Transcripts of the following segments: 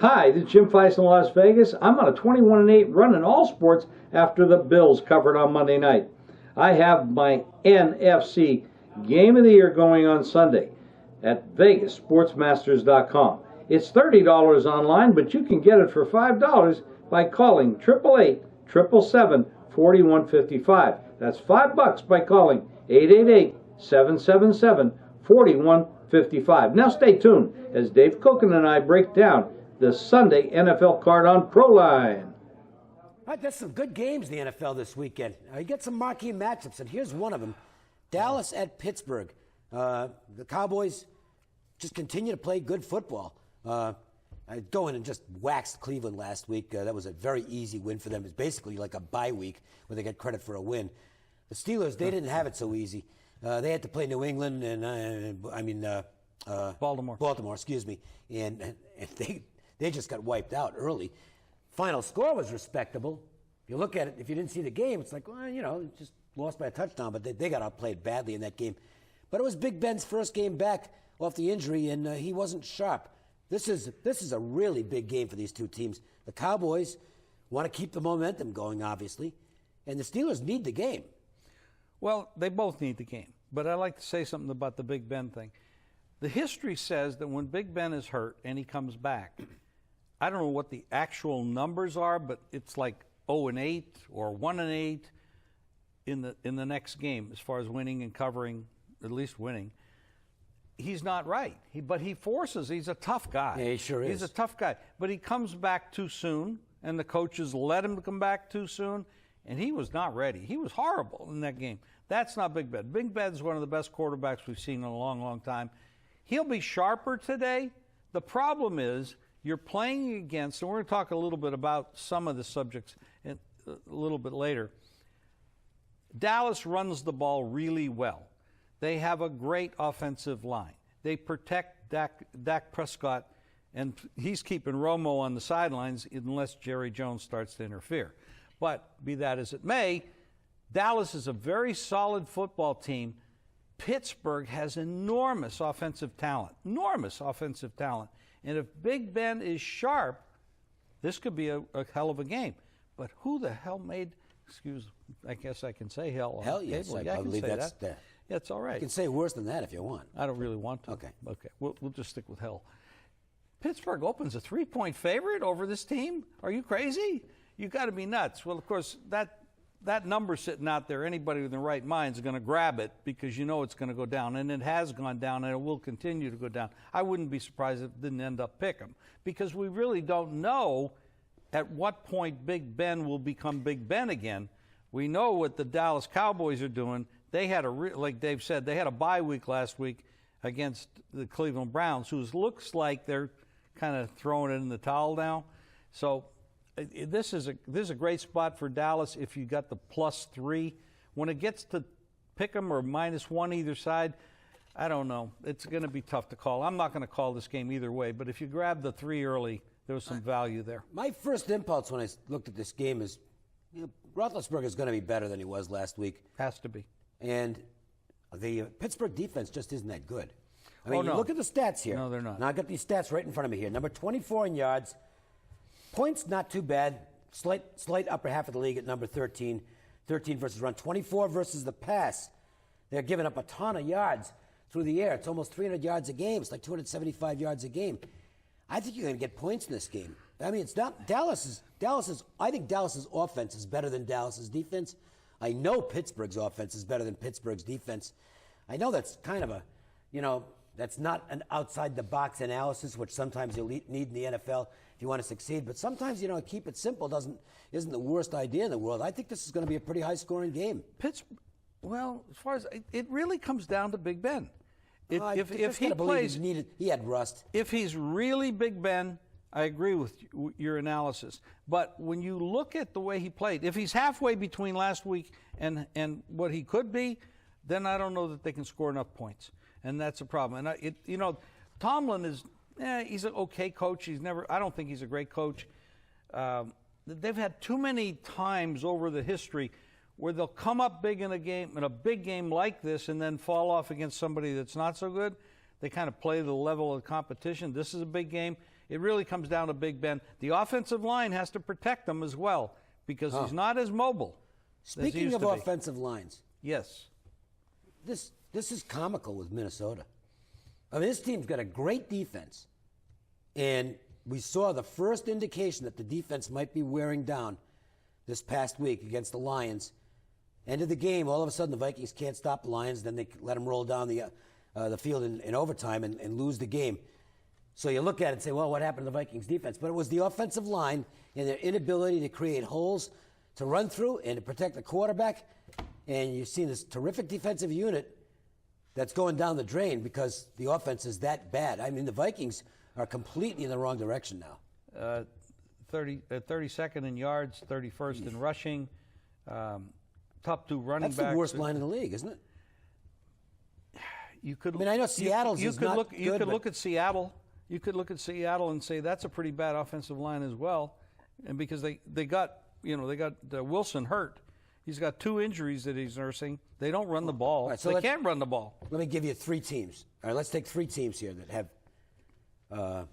Hi, this is Jim Feist in Las Vegas. I'm on a 21-8 run in all sports after the Bills covered on Monday night. I have my NFC Game of the Year going on Sunday at VegasSportsMasters.com. It's $30 online, but you can get it for $5 by calling 888-777-4155. That's $5 by calling 888-777-4155. Now stay tuned as Dave Cokin and I break down the Sunday NFL card on Proline. All right, there's some good games in the NFL this weekend. You get some marquee matchups, and here's one of them. Dallas at Pittsburgh. The Cowboys just continue to play good football. Go in and just waxed Cleveland last week. That was a very easy win for them. It's basically like a bye week where they get credit for a win. The Steelers, they didn't have it so easy. They had to play New England and Baltimore, excuse me. And they just got wiped out early. Final score was respectable. If you look at it, if you didn't see the game, it's like, well, just lost by a touchdown, but they got outplayed badly in that game. But it was Big Ben's first game back off the injury, and he wasn't sharp. This is a really big game for these two teams. The Cowboys want to keep the momentum going, obviously, and the Steelers need the game. Well, they both need the game, but I'd like to say something about the Big Ben thing. The history says that when Big Ben is hurt and he comes back, I don't know what the actual numbers are, but it's like 0-8 or 1-8 in the next game as far as winning and covering, at least winning. He's not right. But he forces. He's a tough guy. Yeah, he sure is. He's a tough guy. But he comes back too soon, and the coaches let him come back too soon, and he was not ready. He was horrible in that game. That's not Big Ben. Big Ben's one of the best quarterbacks we've seen in a long, long time. He'll be sharper today. The problem is you're playing against, and we're going to talk a little bit about some of the subjects a little bit later. Dallas runs the ball really well. They have a great offensive line. They protect Dak Prescott, and he's keeping Romo on the sidelines unless Jerry Jones starts to interfere. But be that as it may, Dallas is a very solid football team. Pittsburgh has enormous offensive talent. And if Big Ben is sharp, this could be a hell of a game. But who the hell made, I guess I can say hell. Hell yes, I believe that's that. Yeah, it's all right. You can say worse than that if you want. I don't really want to. Okay. We'll just stick with hell. Pittsburgh opens a 3-point favorite over this team? Are you crazy? You got to be nuts. Well, of course, that number sitting out there, anybody with the right mind is going to grab it because you know it's going to go down, and it has gone down, and it will continue to go down. I wouldn't be surprised if it didn't end up picking because we really don't know at what point Big Ben will become Big Ben again. We know what the Dallas Cowboys are doing. They had like Dave said, they had a bye week last week against the Cleveland Browns, who looks like they're kind of throwing it in the towel now. So this is a great spot for Dallas if you got the +3. When it gets to pick 'em or -1 either side, I don't know. It's going to be tough to call. I'm not going to call this game either way, but if you grab the 3 early, there was some value there. My first impulse when I looked at this game is, Roethlisberger is going to be better than he was last week. Has to be. And the Pittsburgh defense just isn't that good. I mean, no. Look at the stats here. No, they're not. Now, I've got these stats right in front of me here. Number 24 in yards. Points, not too bad. Slight upper half of the league at number 13. 13 versus run. 24 versus the pass. They're giving up a ton of yards through the air. It's almost 300 yards a game. It's like 275 yards a game. I think you're going to get points in this game. I mean, it's not I think Dallas's offense is better than Dallas's defense. I know Pittsburgh's offense is better than Pittsburgh's defense. I know that's kind of that's not an outside-the-box analysis, which sometimes you need in the NFL if you want to succeed. But sometimes, keep it simple isn't the worst idea in the world. I think this is going to be a pretty high-scoring game. Well, as far as it really comes down to Big Ben. If he plays, he had rust. If he's really Big Ben, I agree with your analysis. But when you look at the way he played, if he's halfway between last week and what he could be, then I don't know that they can score enough points, and that's a problem. And Tomlin is he's an okay coach. I don't think he's a great coach. They've had too many times over the history where they'll come up big in a big game like this, and then fall off against somebody that's not so good. They kind of play the level of competition. This is a big game, It really comes down to Big Ben. The offensive line has to protect him as well because he's not as mobile. Speaking of offensive lines, yes, this is comical with Minnesota. I mean, this team's got a great defense, and we saw the first indication that the defense might be wearing down this past week against the Lions. End of the game, all of a sudden the Vikings can't stop the Lions. Then they let them roll down the field in overtime and lose the game. So you look at it and say, well, what happened to the Vikings defense? But it was the offensive line and their inability to create holes to run through and to protect the quarterback. And you've seen this terrific defensive unit that's going down the drain because the offense is that bad. I mean, the Vikings are completely in the wrong direction now. 32nd in yards, 31st in rushing. Top 2 running backs. That's the worst line in the league, isn't it? You could. I mean, I know Seattle's is not look, good. You could look at Seattle. You could look at Seattle and say that's a pretty bad offensive line as well, and because they got Wilson hurt. He's got 2 injuries that he's nursing. They don't run the ball. Right, so they can't run the ball. Let me give you 3 teams. All right, let's take 3 teams here that have. I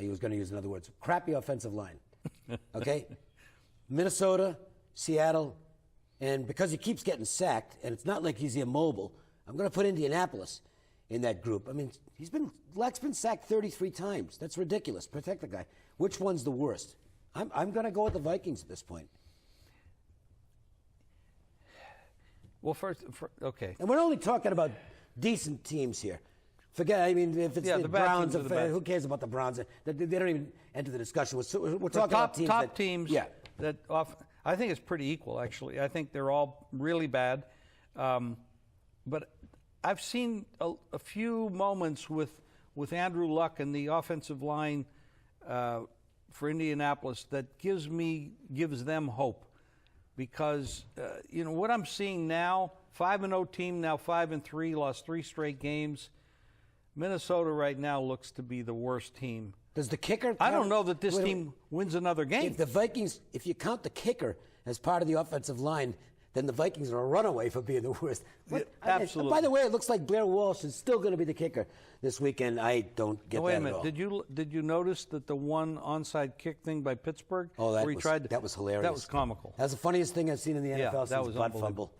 was going to use another word. Crappy offensive line. Okay, Minnesota, Seattle, and because he keeps getting sacked, and it's not like he's immobile, I'm going to put Indianapolis in that group. I mean, Luck's been sacked 33 times. That's ridiculous. Protect the guy. Which one's the worst? I'm going to go with the Vikings at this point. Well, okay. And we're only talking about decent teams here. Forget, I mean, if it's the Browns, who cares about the Browns? They don't even enter the discussion. We're talking about teams top teams. Yeah. I think it's pretty equal, actually. I think they're all really bad. But I've seen a few moments with Andrew Luck and the offensive line for Indianapolis that gives them hope. Because, what I'm seeing now, 5-0 team, now 5-3, lost 3 straight games. Minnesota right now looks to be the worst team. Does the kicker count? I don't know that this team wins another game. If the Vikings, if you count the kicker as part of the offensive line, then the Vikings are a runaway for being the worst. Absolutely. By the way, it looks like Blair Walsh is still going to be the kicker this weekend. I don't get wait that a minute. at all. Did you notice that the one onside kick thing by Pittsburgh? Oh, that was hilarious. That was comical. That's the funniest thing I've seen in the NFL that since was butt fumble.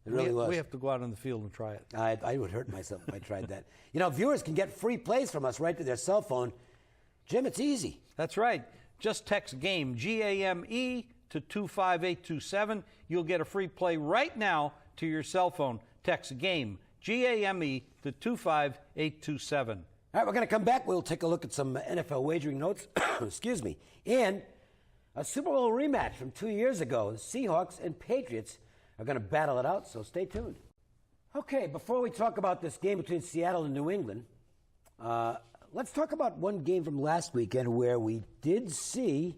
It really was. We have to go out on the field and try it. I would hurt myself if I tried that. Viewers can get free plays from us right to their cell phone. Jim, it's easy. That's right. Just text GAME, G-A-M-E, to 25827. You'll get a free play right now to your cell phone. Text GAME, G-A-M-E, to 25827. All right, we're going to come back. We'll take a look at some NFL wagering notes. Excuse me. And a Super Bowl rematch from 2 years ago. The Seahawks and Patriots are going to battle it out, so stay tuned. Okay, before we talk about this game between Seattle and New England, let's talk about one game from last weekend where we did see,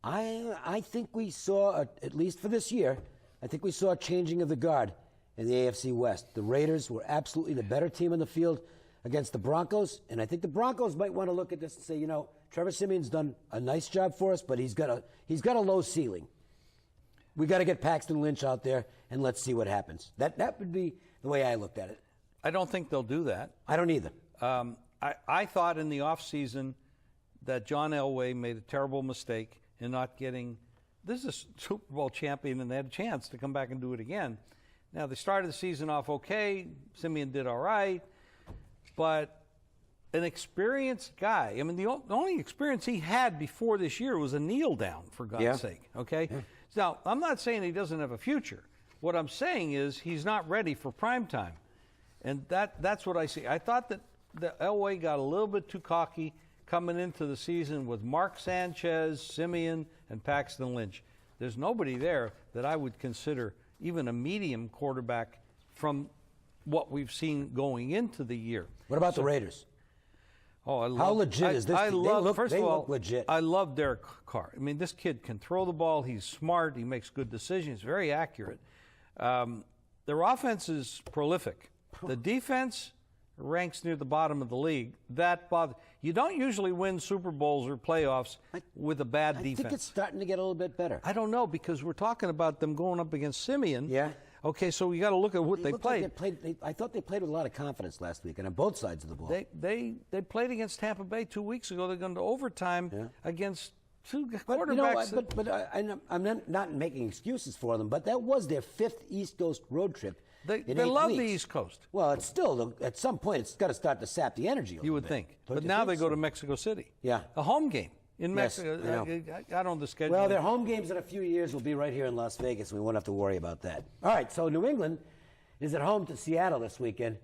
I think we saw, at least for this year, I think we saw a changing of the guard in the AFC West. The Raiders were absolutely the better team on the field against the Broncos, and I think the Broncos might want to look at this and say, Trevor Siemian's done a nice job for us, but he's got a low ceiling. We got to get Paxton Lynch out there, and let's see what happens. That would be the way I looked at it. I don't think they'll do that. I don't either. I thought in the offseason that John Elway made a terrible mistake in not getting – this is a Super Bowl champion, and they had a chance to come back and do it again. Now, they started the season off okay. Siemian did all right. But an experienced guy – I mean, the only experience he had before this year was a kneel down, for God's sake, okay? Yeah. Now, I'm not saying he doesn't have a future. What I'm saying is he's not ready for prime time. And that's what I see. I thought that the Elway got a little bit too cocky coming into the season with Mark Sanchez, Siemian, and Paxton Lynch. There's nobody there that I would consider even a medium quarterback from what we've seen going into the year. What about the Raiders? Oh, how legit is this? First of all, legit. I love Derek Carr. I mean, this kid can throw the ball. He's smart. He makes good decisions. He's very accurate. Their offense is prolific. The defense ranks near the bottom of the league. That bothers. You don't usually win Super Bowls or playoffs with a bad defense. I think it's starting to get a little bit better. I don't know, because we're talking about them going up against Siemian. Yeah. Okay, so you got to look at what they looked played. Like I thought they played with a lot of confidence last week, and on both sides of the ball. They played against Tampa Bay 2 weeks ago. They're going to overtime against two quarterbacks. I'm not making excuses for them, but that was their 5th East Coast road trip. They in 8 love weeks. the East Coast. Well, it's still, at some point, it's got to start to sap the energy a You little would bit. think. Don't But you now think they go so? to Mexico City. Yeah. A home game in Yes, Mexico. I know. I don't know the schedule. Well, their home games in a few years will be right here in Las Vegas. We won't have to worry about that. All right, so New England is at home to Seattle this weekend.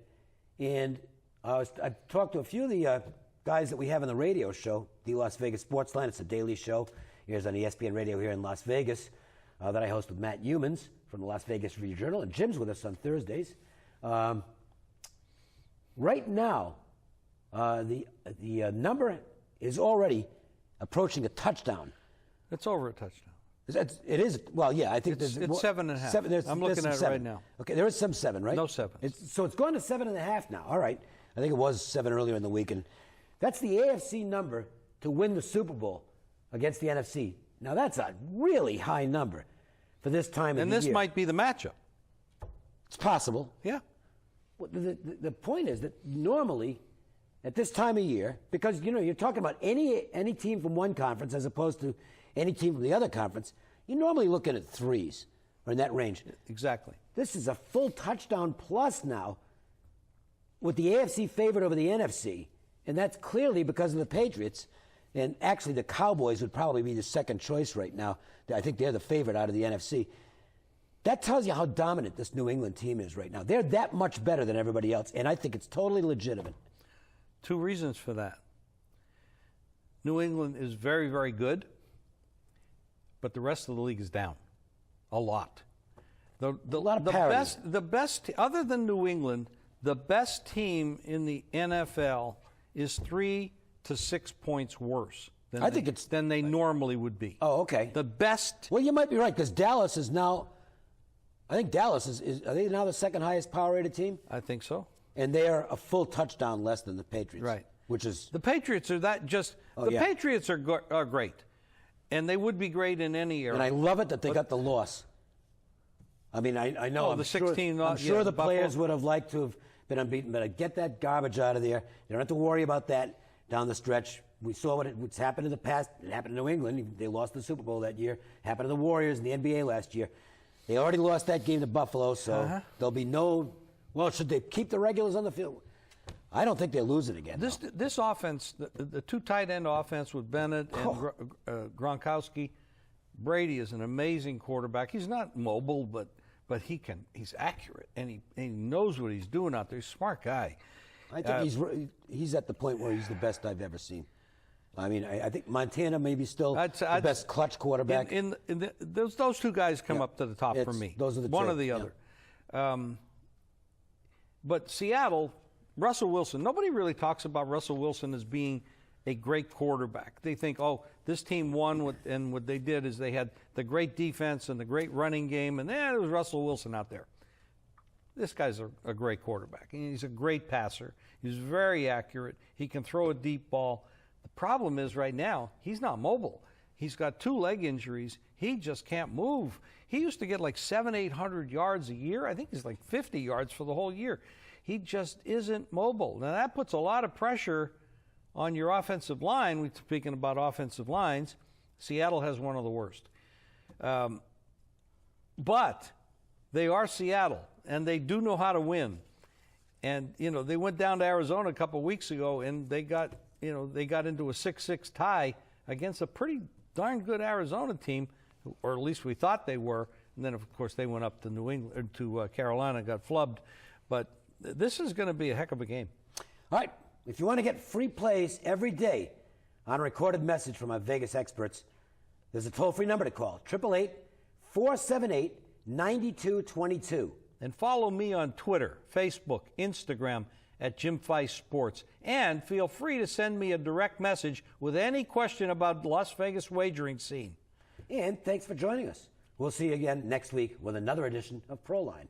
And I talked to a few of the guys that we have on the radio show, the Las Vegas Sports Line. It's a daily show. Here's on ESPN Radio here in Las Vegas that I host with Matt Humans from the Las Vegas Review-Journal. And Jim's with us on Thursdays. Right now, the number is already approaching a touchdown. It's over a touchdown. It is. Well, yeah, I think It's there's 7.5. I'm looking at it right now. Okay, there is some 7, right? No 7. So it's gone to 7.5 now. All right. I think it was 7 earlier in the week, and that's the AFC number to win the Super Bowl against the NFC. Now that's a really high number for this time of the year. And this might be the matchup. It's possible. Yeah. Well, the point is that normally at this time of year, because you're talking about any team from one conference as opposed to any team from the other conference, you're normally looking at 3s or in that range. Exactly. This is a full touchdown plus now with the AFC favored over the NFC, and that's clearly because of the Patriots. And actually, the Cowboys would probably be the second choice right now. I think they're the favorite out of the NFC. That tells you how dominant this New England team is right now. They're that much better than everybody else, and I think it's totally legitimate. 2 reasons for that. New England is very, very good, but the rest of the league is down a lot. A lot of parity. The best, other than New England, the best team in the NFL is 3 to 6 points worse than they normally would be. Oh, okay. The best. Well, you might be right, because Dallas is now, I think Dallas are they now the second highest power rated team? I think so. And they are a full touchdown less than the Patriots. Right. Which is. The Patriots are Patriots are great. And they would be great in any era. And I love it that they got the loss. I mean, I know. Oh, the 16 I'm sure the players Buffalo. would have liked to have been unbeaten, but get that garbage out of there. You don't have to worry about that down the stretch. We saw what's happened in the past. It happened to New England. They lost the Super Bowl that year. It happened to the Warriors in the NBA last year. They already lost that game to Buffalo, so there'll be no. Well, should they keep the regulars on the field? I don't think they'll lose it again. This offense, the 2 tight end offense with Bennett and Gronkowski. Brady is an amazing quarterback. He's not mobile, but he's accurate and he knows what he's doing out there. He's a smart guy. I think he's at the point where he's the best I've ever seen. I mean, I think Montana may be still the best clutch quarterback. Those 2 guys come up to the top for me. Those are the one two. or the other. But Seattle, Russell Wilson. Nobody really talks about Russell Wilson as being a great quarterback. They think, oh, this team won, and what they did is they had the great defense and the great running game, and there was Russell Wilson out there. This guy's a great quarterback. He's a great passer. He's very accurate. He can throw a deep ball. The problem is right now, he's not mobile. He's got 2 leg injuries. He just can't move. He used to get like 700-800 yards a year. I think he's like 50 yards for the whole year. He just isn't mobile. Now, that puts a lot of pressure on your offensive line. We're speaking about offensive lines. Seattle has one of the worst. But they are Seattle, and they do know how to win. And, they went down to Arizona a couple of weeks ago, and they got into a 6-6 tie against a pretty darn good Arizona team, or at least we thought they were. And then, of course, they went up to New England, to Carolina, and got flubbed. But this is going to be a heck of a game. All right. If you want to get free plays every day on a recorded message from our Vegas experts, there's a toll-free number to call, 888-478-9222. And follow me on Twitter, Facebook, Instagram at Jim Feist Sports. And feel free to send me a direct message with any question about the Las Vegas wagering scene. And thanks for joining us. We'll see you again next week with another edition of Proline.